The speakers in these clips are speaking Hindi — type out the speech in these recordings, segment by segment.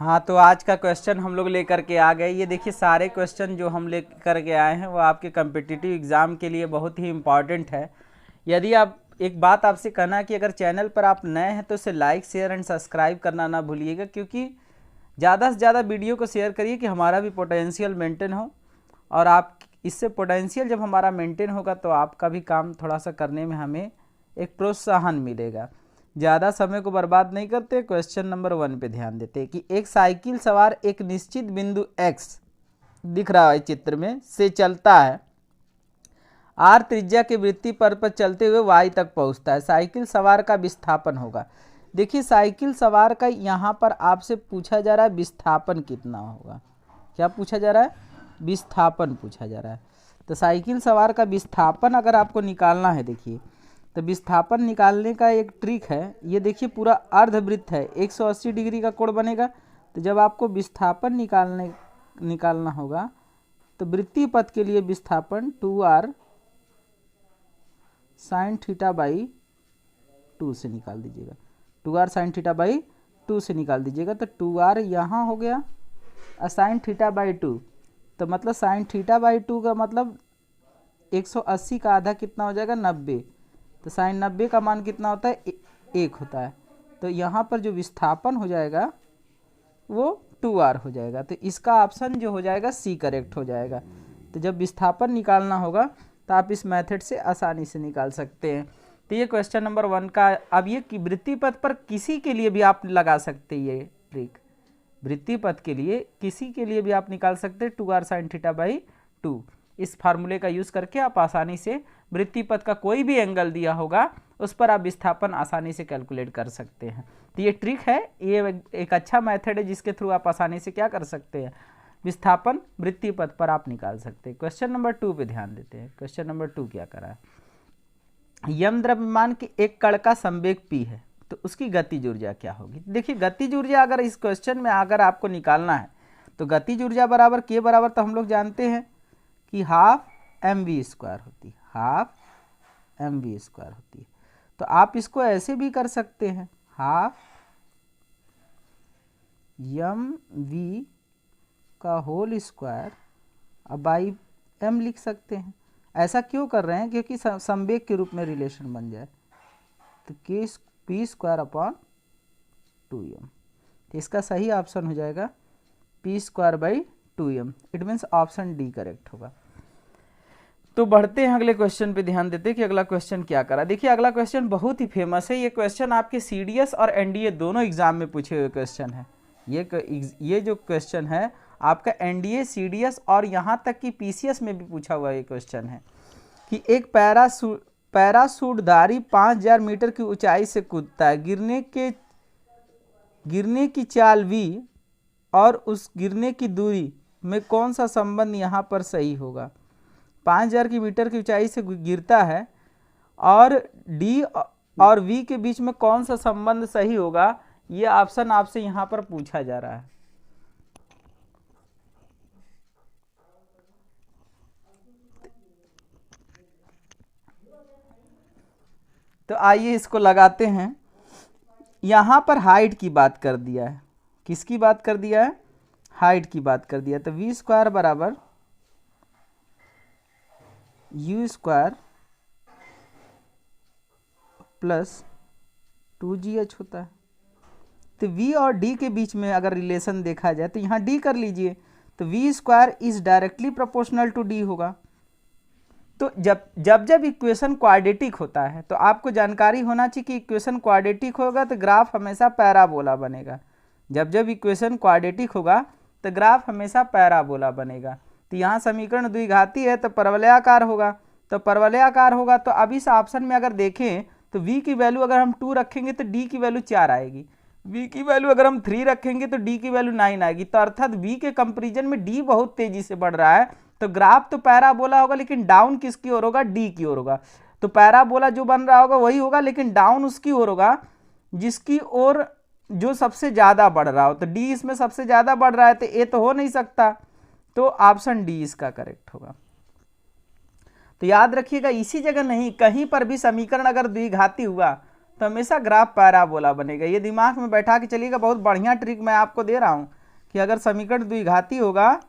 हाँ, तो आज का क्वेश्चन हम लोग लेकर के आ गए। ये देखिए सारे क्वेश्चन जो हम लेकर के आए हैं वो आपके कम्पिटिटिव एग्ज़ाम के लिए बहुत ही इम्पॉर्टेंट है। यदि आप एक बात आपसे कहना कि अगर चैनल पर आप नए हैं तो इसे लाइक शेयर एंड सब्सक्राइब करना ना भूलिएगा, क्योंकि ज़्यादा से ज़्यादा वीडियो को शेयर करिए कि हमारा भी पोटेंशियल मेंटेन हो। और आप इससे पोटेंशियल जब हमारा मेंटेन होगा तो आपका भी काम थोड़ा सा करने में हमें एक प्रोत्साहन मिलेगा। ज़्यादा समय को बर्बाद नहीं करते, क्वेश्चन नंबर 1 पे ध्यान देते कि एक साइकिल सवार एक निश्चित बिंदु x दिख रहा है चित्र में से चलता है, r त्रिज्या के वृत्तीय पथ पर चलते हुए y तक पहुंचता है। साइकिल सवार का विस्थापन होगा। देखिए साइकिल सवार का यहाँ पर आपसे पूछा जा रहा है विस्थापन कितना होगा। क्या पूछा जा रहा है? विस्थापन पूछा जा रहा है। तो साइकिल सवार का विस्थापन अगर आपको निकालना है, देखिए तो विस्थापन निकालने का एक ट्रिक है। ये देखिए पूरा अर्धवृत्त है, 180 डिग्री का कोण बनेगा। तो जब आपको विस्थापन निकालना होगा तो वृत्तीय पथ के लिए विस्थापन 2r साइन थीटा बाई 2 से निकाल दीजिएगा। 2r साइन थीटा बाई 2 से निकाल दीजिएगा। तो 2r यहाँ हो गया और साइन थीटा बाई 2, तो मतलब साइन थीटा बाई 2 का मतलब 180 का आधा कितना हो जाएगा? 90। तो साइन 90 का मान कितना होता है? 1 होता है। तो यहाँ पर जो विस्थापन हो जाएगा वो 2r हो जाएगा। तो इसका ऑप्शन जो हो जाएगा सी करेक्ट हो जाएगा। तो जब विस्थापन निकालना होगा तो आप इस मेथड से आसानी से निकाल सकते हैं। तो ये क्वेश्चन नंबर 1 का। अब ये कि वृत्तीय पथ पर किसी के लिए भी आप लगा सकते हैं ये ट्रिक। वृत्तीय पथ के लिए किसी के लिए भी आप निकाल सकते हैं 2r साइन थीटा बाई 2। इस फार्मूले का यूज़ करके आप आसानी से वृत्तीय पथ का कोई भी एंगल दिया होगा उस पर आप विस्थापन आसानी से कैलकुलेट कर सकते हैं। तो ये ट्रिक है, ये एक अच्छा मेथड है जिसके थ्रू आप आसानी से क्या कर सकते हैं? विस्थापन वृत्तीय पथ पर आप निकाल सकते हैं। क्वेश्चन नंबर 2 पे ध्यान देते हैं। क्वेश्चन नंबर 2 क्या करा है? यम द्रव्यमान की एक कण का संवेग p है तो उसकी गतिज ऊर्जा क्या होगी? देखिए गतिज ऊर्जा अगर इस क्वेश्चन में अगर आपको निकालना है तो गतिज ऊर्जा बराबर k बराबर तो हम लोग जानते हैं कि हाफ mv² होती है, हाफ mv² होती है। तो आप इसको ऐसे भी कर सकते हैं, हाफ mv का होल स्क्वायर अब बाई m लिख सकते हैं। ऐसा क्यों कर रहे हैं? क्योंकि संवेग के रूप में रिलेशन बन जाए। तो p² अपॉन 2m, तो इसका सही ऑप्शन हो जाएगा p² by 2m। It means option D correct होगा। तो बढ़ते हैं अगले क्वेश्चन पे ध्यान देते हैं कि अगला क्वेश्चन क्या करा। देखिए अगला क्वेश्चन बहुत ही फेमस है। ये क्वेश्चन आपके सीडीएस और एनडीए दोनों एग्जाम में पूछे हुए क्वेश्चन है। ये जो क्वेश्चन है आपका एनडीए, सीडीएस और यहाँ तक कि पीसीएस में भी पूछा हुआ ये क्वेश्चन है कि एक पैराशूटधारी 5000 मीटर की ऊंचाई से कूदता है। गिरने की चाल v और उस गिरने की दूरी में कौन सा संबंध यहाँ पर सही होगा? 5000 की मीटर की ऊंचाई से गिरता है और d और v के बीच में कौन सा संबंध सही होगा? ये ऑप्शन आपसे यहाँ पर पूछा जा रहा है। तो आइए इसको लगाते हैं। यहाँ पर हाइट की बात कर दिया है। किसकी बात कर दिया है? हाइट की बात कर दिया। तो v² बराबर u² प्लस 2gh होता है। तो v और d के बीच में अगर रिलेशन देखा जाए तो यहाँ d कर लीजिए, तो v² is directly proportional to d होगा। तो जब इक्वेशन क्वाड्रेटिक होता है तो आपको जानकारी होना चाहिए कि इक्वेशन क्वाड्रेटिक होगा तो ग्राफ हमेशा पैराबोला बनेगा। जब इक्वेशन क्वाड्रेटिक होगा तो ग्राफ हमेशा पैराबोला बनेगा। तो यहाँ समीकरण द्विघाती है तो परवलयाकार होगा। तो परवलयाकार होगा तो अब इस ऑप्शन में अगर देखें तो v की वैल्यू अगर हम 2 रखेंगे तो d की वैल्यू 4 आएगी, v की वैल्यू अगर हम 3 रखेंगे तो d की वैल्यू 9 आएगी। तो अर्थात v के कंपेरिजन में d बहुत तेजी से बढ़ रहा है। तो ग्राफ तो पैराबोला होगा लेकिन डाउन किसकी ओर होगा? d की ओर होगा। तो पैराबोला जो बन रहा होगा वही होगा लेकिन डाउन उसकी ओर होगा जिसकी ओर जो सबसे ज्यादा बढ़ रहा हो। तो d इसमें सबसे ज्यादा बढ़ रहा है तो a तो हो नहीं सकता। तो ऑप्शन डी इसका करेक्ट होगा। तो याद रखिएगा इसी जगह नहीं, कहीं पर भी समीकरण अगर द्विघाती हुआ तो हमेशा ग्राफ पैराबोला बनेगा। ये दिमाग में बैठा के चलिएगा। बहुत बढ़िया ट्रिक मैं आपको दे रहा हूँ कि अगर समीकरण द्विघाती होगा,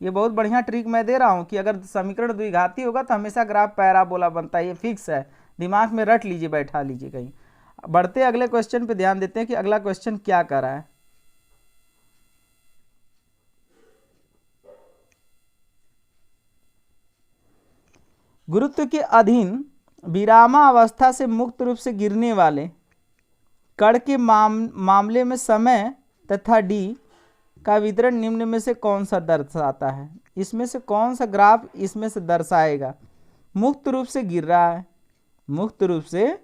ये बहुत बढ़िया ट्रिक मैं दे रहा हूँ कि अगर समीकरण द्विघाती होगा तो हमेशा ग्राफ पैराबोला बनता है। ये फिक्स है, दिमाग में रट लीजिए, बैठा लीजिए कहीं। बढ़ते अगले क्वेश्चन पे ध्यान देते हैं कि अगला क्वेश्चन क्या कर रहा है। गुरुत्व के अधीन विरामावस्था से मुक्त रूप से गिरने वाले कण के मामले में समय तथा डी का वितरण निम्न में से कौन सा दर्शाता है? इसमें से कौन सा ग्राफ इसमें से दर्शाएगा? मुक्त रूप से गिर रहा है, मुक्त रूप से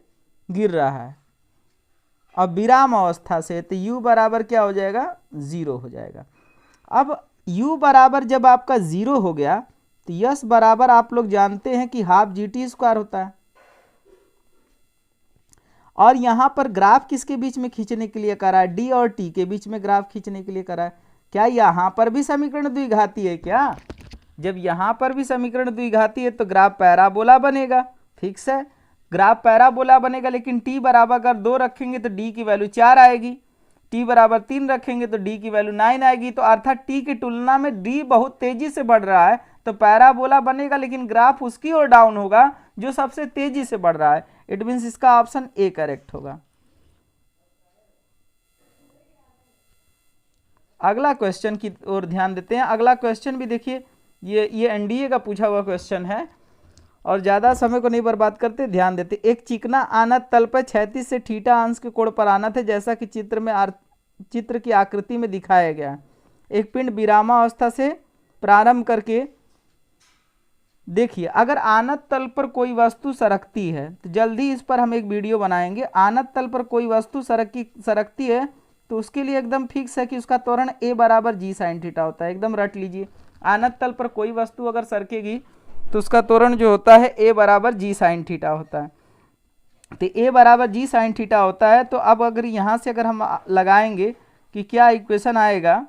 गिर रहा है, अब विराम अवस्था से, तो u बराबर क्या हो जाएगा? 0 हो जाएगा। अब u बराबर जब आपका 0 हो गया तो यस बराबर आप लोग जानते हैं कि हाफ GT² होता है। और यहां पर ग्राफ किसके बीच में खींचने के लिए करा है? d और t के बीच में ग्राफ खींचने के लिए करा है। क्या यहां पर भी समीकरण द्विघाती है क्या? जब यहां पर भी समीकरण द्विघाती है तो ग्राफ पैराबोला बनेगा। फिक्स है, ग्राफ पैराबोला बनेगा। लेकिन t बराबर अगर 2 रखेंगे तो d की वैल्यू 4 आएगी, t बराबर 3 रखेंगे तो d की वैल्यू 9 आएगी। तो अर्थात t की तुलना में d बहुत तेजी से बढ़ रहा है तो पैराबोला बनेगा, लेकिन ग्राफ उसकी ओर डाउन होगा जो सबसे तेजी से बढ़ रहा है। इट मीन्स इसका ऑप्शन ए करेक्ट होगा। अगला क्वेश्चन की ओर ध्यान देते हैं। अगला क्वेश्चन भी देखिए, ये एनडीए का पूछा हुआ क्वेश्चन है और ज़्यादा समय को नहीं बर्बाद करते, ध्यान देते। एक चिकना आनत तल पर क्षैतिज से थीटा अंश के कोण पर आनत है, जैसा कि चित्र की आकृति में दिखाया गया। एक पिंड विरामावस्था से प्रारंभ करके, देखिए अगर आनत तल पर कोई वस्तु सरकती है तो जल्दी इस पर हम एक वीडियो बनाएंगे। आनत तल पर कोई वस्तु सरकती है तो उसके लिए एकदम फिक्स है कि उसका त्वरण a बराबर g sin थीटा होता है। एकदम रट लीजिए, आनत तल पर कोई वस्तु अगर सरकेगी तो उसका त्वरण जो होता है a बराबर g sin थीटा होता है। तो a बराबर g sin थीटा होता है। तो अब अगर यहाँ से अगर हम लगाएंगे कि क्या इक्वेशन आएगा,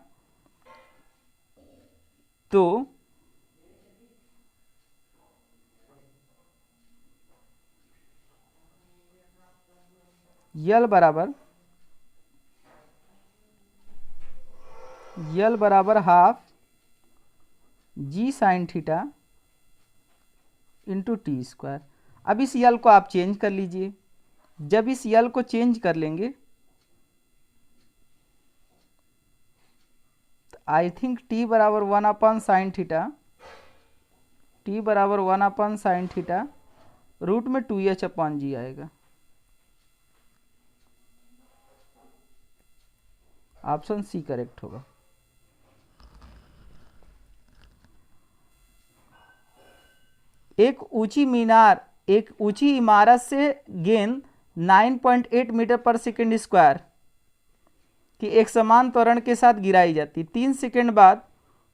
तो यल बराबर half g sin theta into t²। अब इस यल को आप चेंज कर लीजिए। जब इस यल को चेंज कर लेंगे तो आई थिंक t बराबर 1/sin थीटा, t बराबर 1/sin थीटा रूट में 2h/g आएगा। ऑप्शन सी करेक्ट होगा। एक ऊंची इमारत से गेंद 9.8 मीटर पर सेकंड स्क्वायर की एक समान त्वरण के साथ गिराई जाती, 3 सेकंड बाद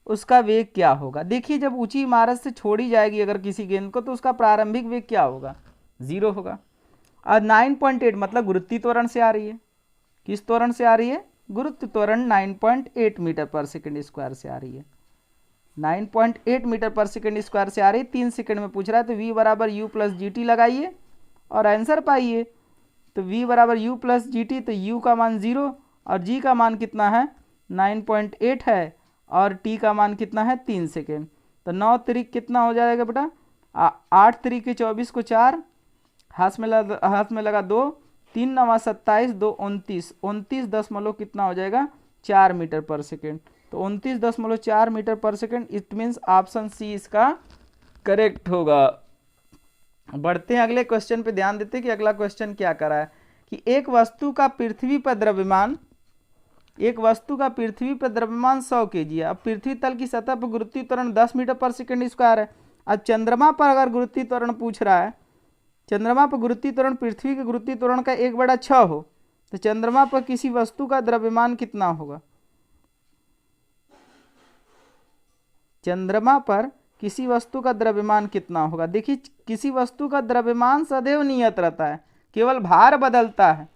उसका वेग क्या होगा? देखिए जब ऊंची इमारत से छोड़ी जाएगी अगर किसी गेंद को तो उसका प्रारंभिक वेग क्या होगा? 0 होगा। और 9.8 मतलब गुरुत्वीय त्वरण से आ रही है। किस त्वरण से आ रही है? गुरुत्व त्वरण 9.8 मीटर पर सेकंड स्क्वायर से आ रही है। 9.8 मीटर पर सेकंड स्क्वायर से आ रही है, 3 सेकंड में पूछ रहा है। तो v बराबर u प्लस जी टी लगाइए और आंसर पाइए। तो v बराबर u प्लस जी टी, तो u का मान 0 और g का मान कितना है? 9.8 है और t का मान कितना है? 3 सेकेंड। तो 9 तिरिक कितना हो जाएगा बेटा? 8 तिरिक 24 को 4, हाथ में लगा 2, 3 9 27, 2 29, 29 कितना हो जाएगा? 4 मीटर पर सेकेंड। तो 29.4 metre per second. It means option C इसका करेक्ट होगा। बढ़ते हैं अगले क्वेश्चन पे, ध्यान देते हैं कि अगला क्वेश्चन क्या कर रहा है कि एक वस्तु का पृथ्वी पर द्रव्यमान 100 kg है। अब पृथ्वी तल की सतह पर गुरुत्वीय त्वरण 10 मीटर पर सेकेंड स्क्वायर है। अब चंद्रमा पर अगर गुरुत्वीय त्वरण पूछ रहा है, चंद्रमा पर गुरुत्वीय त्वरण पृथ्वी के गुरुत्वीय त्वरण का 1/6 हो, तो चंद्रमा पर किसी वस्तु का द्रव्यमान कितना होगा? चंद्रमा पर किसी वस्तु का द्रव्यमान कितना होगा? देखिए किसी वस्तु का द्रव्यमान सदैव नियत रहता है, केवल भार बदलता है।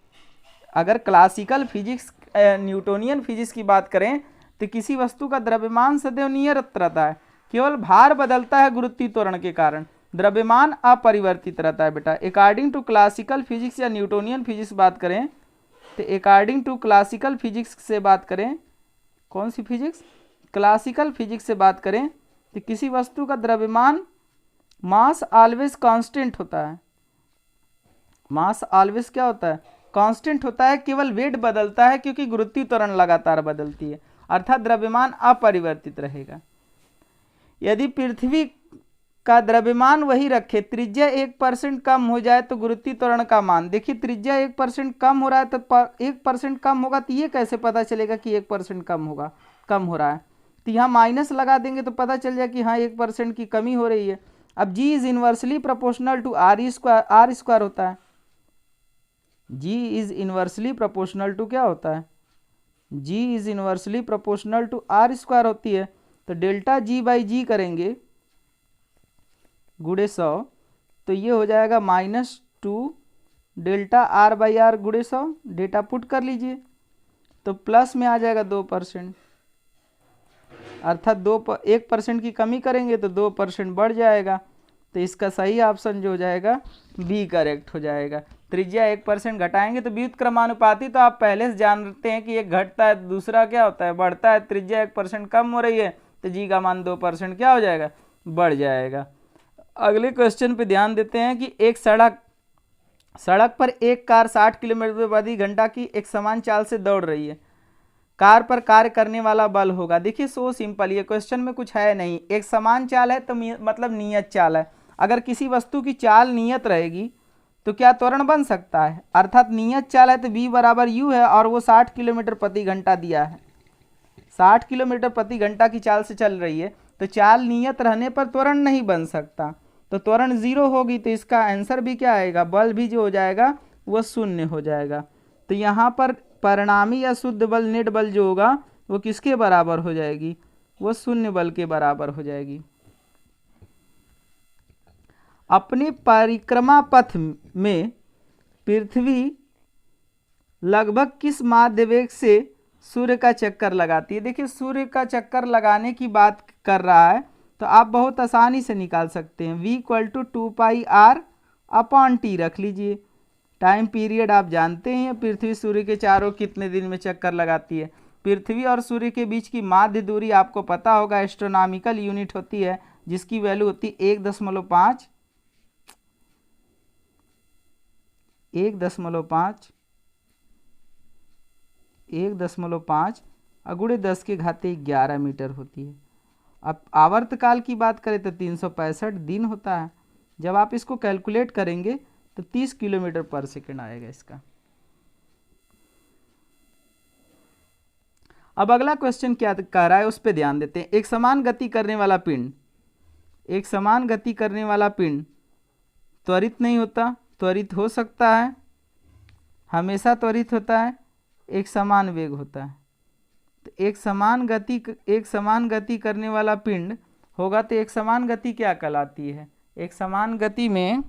अगर क्लासिकल फिजिक्स न्यूटोनियन फिजिक्स की बात करें तो किसी वस्तु का द्रव्यमान सदैव नियत रहता है, केवल भार बदलता है गुरुत्वीय त्वरण के कारण। द्रव्यमान अपरिवर्तित रहता है बेटा। अकॉर्डिंग टू क्लासिकल फिजिक्स या न्यूटोनियन फिजिक्स बात करें तो अकॉर्डिंग टू क्लासिकल फिजिक्स से बात करें, कौन सी फिजिक्स? क्लासिकल फिजिक्स से बात करें तो किसी वस्तु का द्रव्यमान मास ऑलवेज कांस्टेंट होता है। मास ऑलवेज क्या होता है? कांस्टेंट होता है, केवल वेट बदलता है क्योंकि गुरुत्वीय त्वरण लगातार बदलती है, अर्थात द्रव्यमान अपरिवर्तित रहेगा। यदि पृथ्वी का द्रव्यमान वही रखे, त्रिज्या 1% कम हो जाए तो गुरुत्वीय त्वरण का मान, देखिए त्रिज्या 1% कम हो रहा है तो 1% कम होगा, तो ये कैसे पता चलेगा कि 1% कम होगा, कम हो रहा है? तो यहाँ माइनस लगा देंगे तो पता चल जाए कि हाँ 1% की कमी हो रही है। अब G is inversely proportional to R square होता है। G is inversely proportional to क्या होता है? G is inversely proportional to R square होती है। तो डेल्टा जी बाई जी करेंगे गुणे 100, तो ये हो जाएगा -2 डेल्टा आर बाई आर गुणे 100। डेटा पुट कर लीजिए तो प्लस में आ जाएगा 2%, अर्थात 1% की कमी करेंगे तो 2% बढ़ जाएगा। तो इसका सही ऑप्शन जो हो जाएगा बी करेक्ट हो जाएगा। त्रिज्या 1% घटाएंगे तो व्युत्क्रमानुपाती, तो आप पहले से जानते हैं कि एक घटता है दूसरा क्या होता है? बढ़ता है। त्रिज्या 1% कम हो रही है तो जी का मान 2% क्या हो जाएगा? बढ़ जाएगा। अगले क्वेश्चन पे ध्यान देते हैं कि एक सड़क पर एक कार 60 किलोमीटर प्रति घंटा की एक समान चाल से दौड़ रही है। कार पर कार्य करने वाला बल होगा। देखिए सो सिंपल, ये क्वेश्चन में कुछ है नहीं। एक समान चाल है तो मतलब नियत चाल है। अगर किसी वस्तु की चाल नियत रहेगी तो क्या त्वरण बन सकता है? अर्थात नियत चाल है तो v बराबर u है और वो 60 किलोमीटर प्रति घंटा दिया है। 60 किलोमीटर प्रति घंटा की चाल से चल रही है तो चाल नियत रहने पर त्वरण नहीं बन सकता, तो त्वरण 0 होगी। तो इसका आंसर भी क्या आएगा? बल भी जो हो जाएगा वो 0 हो जाएगा। तो यहाँ पर परिणामी या शुद्ध बल नेट बल जो होगा वो किसके बराबर हो जाएगी? वो 0 बल के बराबर हो जाएगी। अपने परिक्रमा पथ में पृथ्वी लगभग किस माध्य वेग से सूर्य का चक्कर लगाती है? देखिए सूर्य का चक्कर लगाने की बात कर रहा है तो आप बहुत आसानी से निकाल सकते हैं। v = 2πr/t रख लीजिए। टाइम पीरियड आप जानते हैं, पृथ्वी सूर्य के चारों कितने दिन में चक्कर लगाती है। पृथ्वी और सूर्य के बीच की माध्य दूरी आपको पता होगा, एस्ट्रोनॉमिकल यूनिट होती है जिसकी वैल्यू होती है 1.5 × 10⁻11 मीटर होती है। अब आवर्तकाल की बात करें तो 365 दिन होता है। जब आप इसको कैलकुलेट करेंगे तो 30 किलोमीटर पर सेकंड आएगा इसका। अब अगला क्वेश्चन क्या कह रहा है उस पर ध्यान देते हैं। एक समान गति करने वाला पिंड त्वरित नहीं होता, त्वरित हो सकता है, हमेशा त्वरित होता है, एक समान वेग होता है। तो एक समान गति करने वाला पिंड होगा तो एक समान गति क्या कहलाती है? एक समान गति में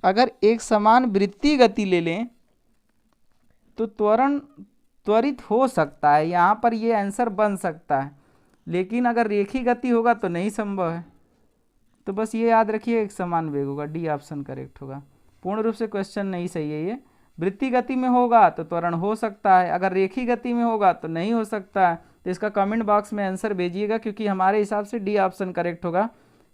अगर एक समान वृत्तीय गति ले लें तो त्वरित हो सकता है, यहाँ पर ये आंसर बन सकता है। लेकिन अगर रेखीय गति होगा तो नहीं संभव है। तो बस ये याद रखिए एक समान वेग होगा, डी ऑप्शन करेक्ट होगा। पूर्ण रूप से क्वेश्चन नहीं सही है ये। वृत्तीय गति में होगा तो त्वरण हो सकता है, अगर रेखीय गति में होगा तो नहीं हो सकता है। तो इसका कमेंट बॉक्स में आंसर भेजिएगा, क्योंकि हमारे हिसाब से डी ऑप्शन करेक्ट होगा।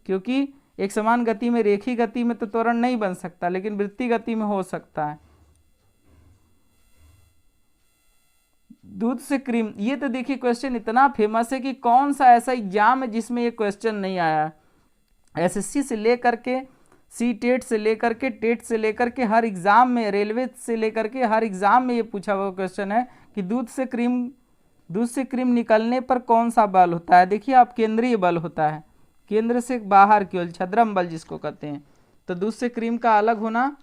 क्योंकि एक समान गति में, रेखीय गति में तो त्वरण नहीं बन सकता, लेकिन वृत्तीय गति में हो सकता है। दूध से क्रीम, ये तो देखिए क्वेश्चन इतना फेमस है कि कौन सा ऐसा एग्जाम है जिसमें ये क्वेश्चन नहीं आया। एसएससी से लेकर के सी टेट से लेकर के टेट से लेकर के हर एग्ज़ाम में, रेलवे से लेकर के हर एग्ज़ाम में ये पूछा हुआ क्वेश्चन है कि दूध से क्रीम निकलने पर कौन सा बल होता है। देखिए आप, केंद्रीय बल होता है, केंद्र से बाहर की ओर, छद्रम बल जिसको कहते हैं। तो दूध से क्रीम का अलग होना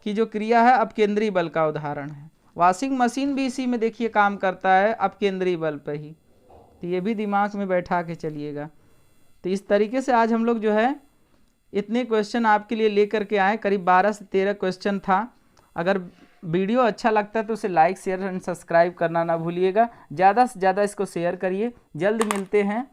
की जो क्रिया है अब केंद्रीय बल का उदाहरण है। वॉशिंग मशीन भी इसी में देखिए काम करता है, अब केंद्रीय बल पर ही। तो ये भी दिमाग में बैठा के चलिएगा। तो इस तरीके से आज हम लोग जो है इतने क्वेश्चन आपके लिए लेकर के आए, करीब 12 से 13 क्वेश्चन था। अगर वीडियो अच्छा लगता है तो उसे लाइक, शेयर एंड सब्सक्राइब करना ना भूलिएगा। ज़्यादा से ज़्यादा इसको शेयर करिए। जल्द मिलते हैं